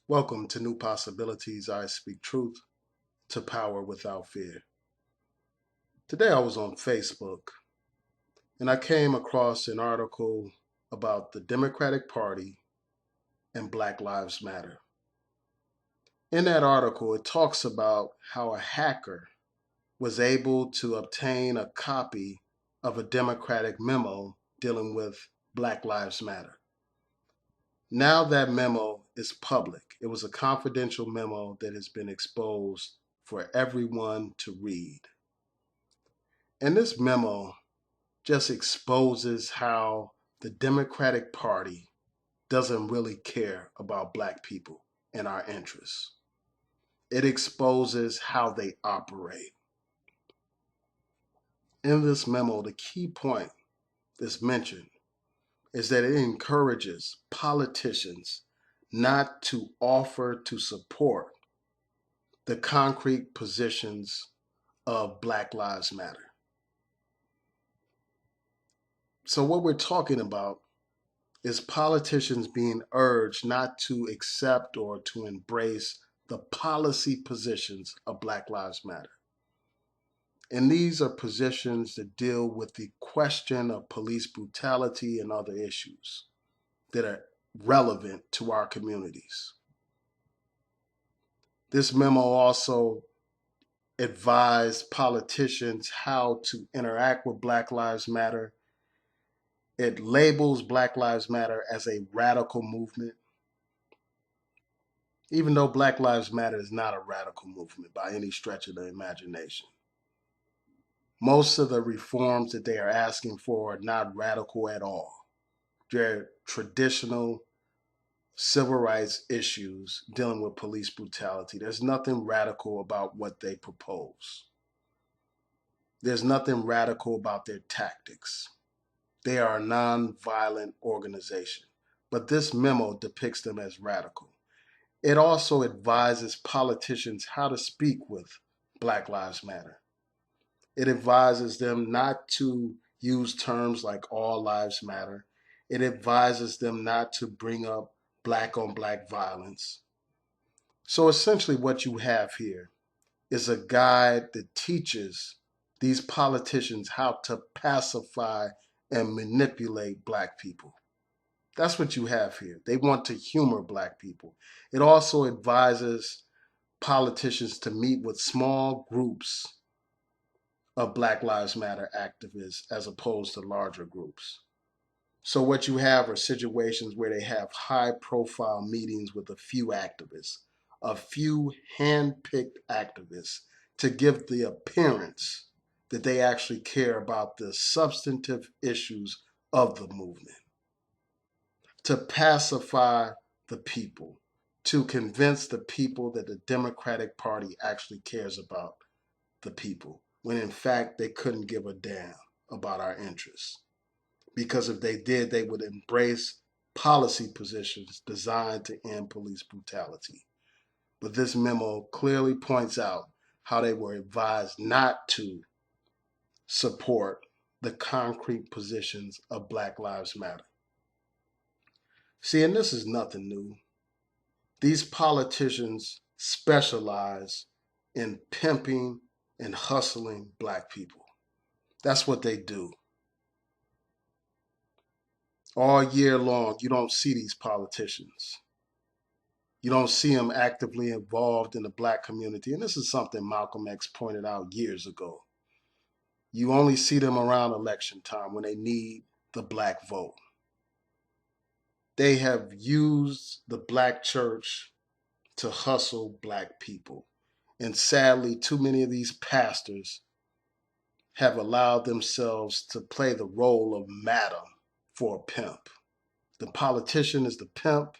Welcome to New Possibilities. I speak truth to power without fear. Today I was on Facebook and I came across an article about the Democratic Party and Black Lives Matter. In that article, it talks about how a hacker was able to obtain a copy of a Democratic memo dealing with Black Lives Matter. Now that memo is public. It was a confidential memo that has been exposed for everyone to read. And this memo just exposes how the Democratic Party doesn't really care about Black people and our interests. It exposes how they operate. In this memo, the key point that's mentioned is that it encourages politicians not to offer to support the concrete positions of Black Lives Matter. So what we're talking about is politicians being urged not to accept or to embrace the policy positions of Black Lives Matter. And these are positions that deal with the question of police brutality and other issues that are relevant to our communities. This memo also advised politicians how to interact with Black Lives Matter. It labels Black Lives Matter as a radical movement, even though Black Lives Matter is not a radical movement by any stretch of the imagination. Most of the reforms that they are asking for are not radical at all. They're traditional civil rights issues dealing with police brutality. There's nothing radical about what they propose. There's nothing radical about their tactics. They are a non-violent organization, but this memo depicts them as radical. It also advises politicians how to speak with Black Lives Matter. It advises them not to use terms like all lives matter. It advises them not to bring up black on black violence. So essentially what you have here is a guide that teaches these politicians how to pacify and manipulate Black people. That's what you have here. They want to humor Black people. It also advises politicians to meet with small groups of Black Lives Matter activists as opposed to larger groups. So what you have are situations where they have high profile meetings with a few activists, a few hand-picked activists to give the appearance that they actually care about the substantive issues of the movement, to pacify the people, to convince the people that the Democratic Party actually cares about the people, when in fact they couldn't give a damn about our interests. Because if they did, they would embrace policy positions designed to end police brutality. But this memo clearly points out how they were advised not to support the concrete positions of Black Lives Matter. See, and this is nothing new. These politicians specialize in pimping and hustling Black people. That's what they do. All year long, you don't see these politicians. You don't see them actively involved in the Black community. And this is something Malcolm X pointed out years ago. You only see them around election time when they need the Black vote. They have used the Black church to hustle Black people. And sadly, too many of these pastors have allowed themselves to play the role of madam for a pimp. The politician is the pimp,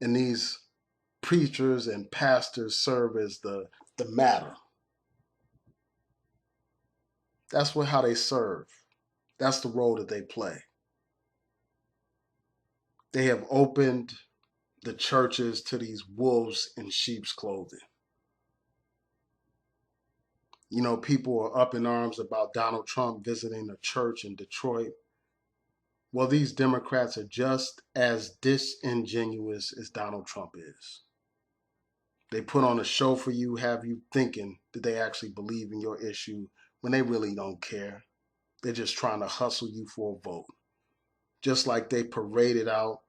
and these preachers and pastors serve as the madam. That's how they serve. That's the role that they play. They have opened the churches to these wolves in sheep's clothing. You know, people are up in arms about Donald Trump visiting a church in Detroit. Well, these Democrats are just as disingenuous as Donald Trump is. They put on a show for you, have you thinking that they actually believe in your issue when they really don't care. They're just trying to hustle you for a vote. Just like they paraded out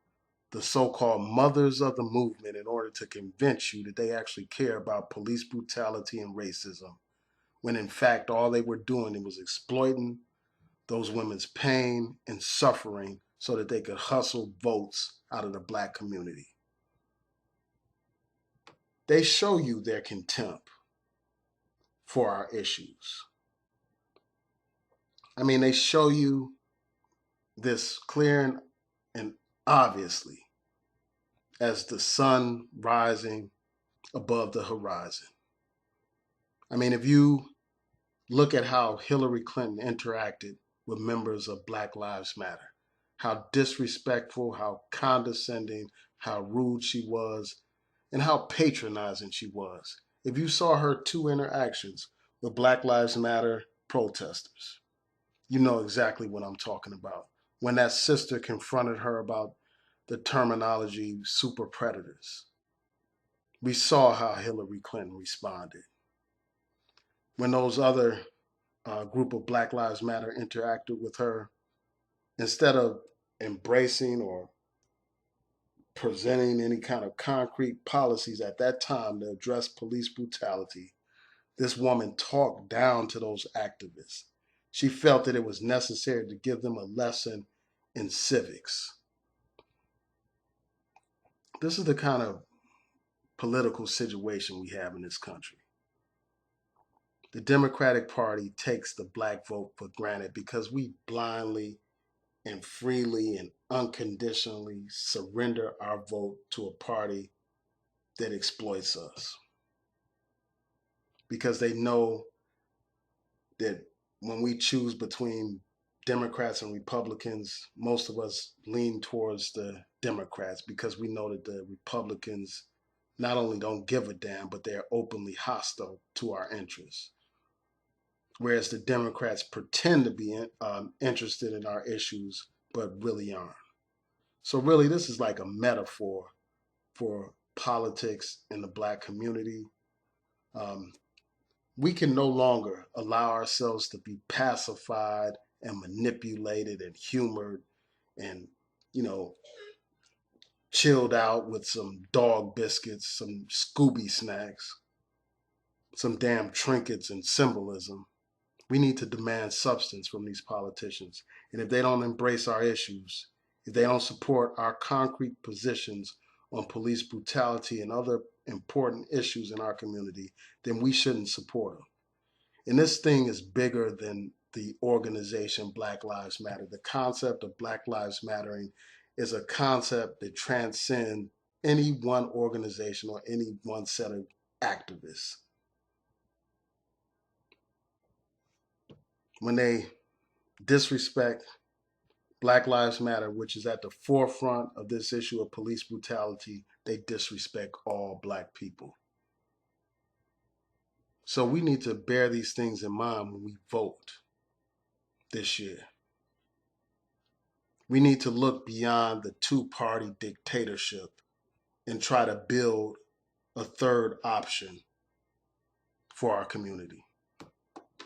the so-called mothers of the movement in order to convince you that they actually care about police brutality and racism, when in fact all they were doing was exploiting those women's pain and suffering so that they could hustle votes out of the black community. They show you their contempt for our issues. I mean, they show you this clear and obviously as the sun rising above the horizon. I mean, if you look at how Hillary Clinton interacted with members of Black Lives Matter, how disrespectful, how condescending, how rude she was, and how patronizing she was. If you saw her two interactions with Black Lives Matter protesters, you know exactly what I'm talking about. When that sister confronted her about the terminology super predators, we saw how Hillary Clinton responded. When those other group of Black Lives Matter interacted with her, instead of embracing or presenting any kind of concrete policies at that time to address police brutality, this woman talked down to those activists. She felt that it was necessary to give them a lesson in civics. This is the kind of political situation we have in this country. The Democratic Party takes the black vote for granted because we blindly and freely and unconditionally surrender our vote to a party that exploits us. Because they know that when we choose between Democrats and Republicans, most of us lean towards the Democrats because we know that the Republicans not only don't give a damn, but they're openly hostile to our interests. Whereas the Democrats pretend to be interested in our issues, but really aren't. So really, this is like a metaphor for politics in the black community. Um, we can no longer allow ourselves to be pacified and manipulated and humored and, you know, chilled out with some dog biscuits, some Scooby snacks, some damn trinkets and symbolism. We need to demand substance from these politicians. And if they don't embrace our issues, if they don't support our concrete positions on police brutality and other important issues in our community, then we shouldn't support them. And this thing is bigger than the organization Black Lives Matter. The concept of Black Lives Mattering is a concept that transcends any one organization or any one set of activists. When they disrespect Black Lives Matter, which is at the forefront of this issue of police brutality, they disrespect all black people. So we need to bear these things in mind when we vote this year. We need to look beyond the two-party dictatorship and try to build a third option for our community.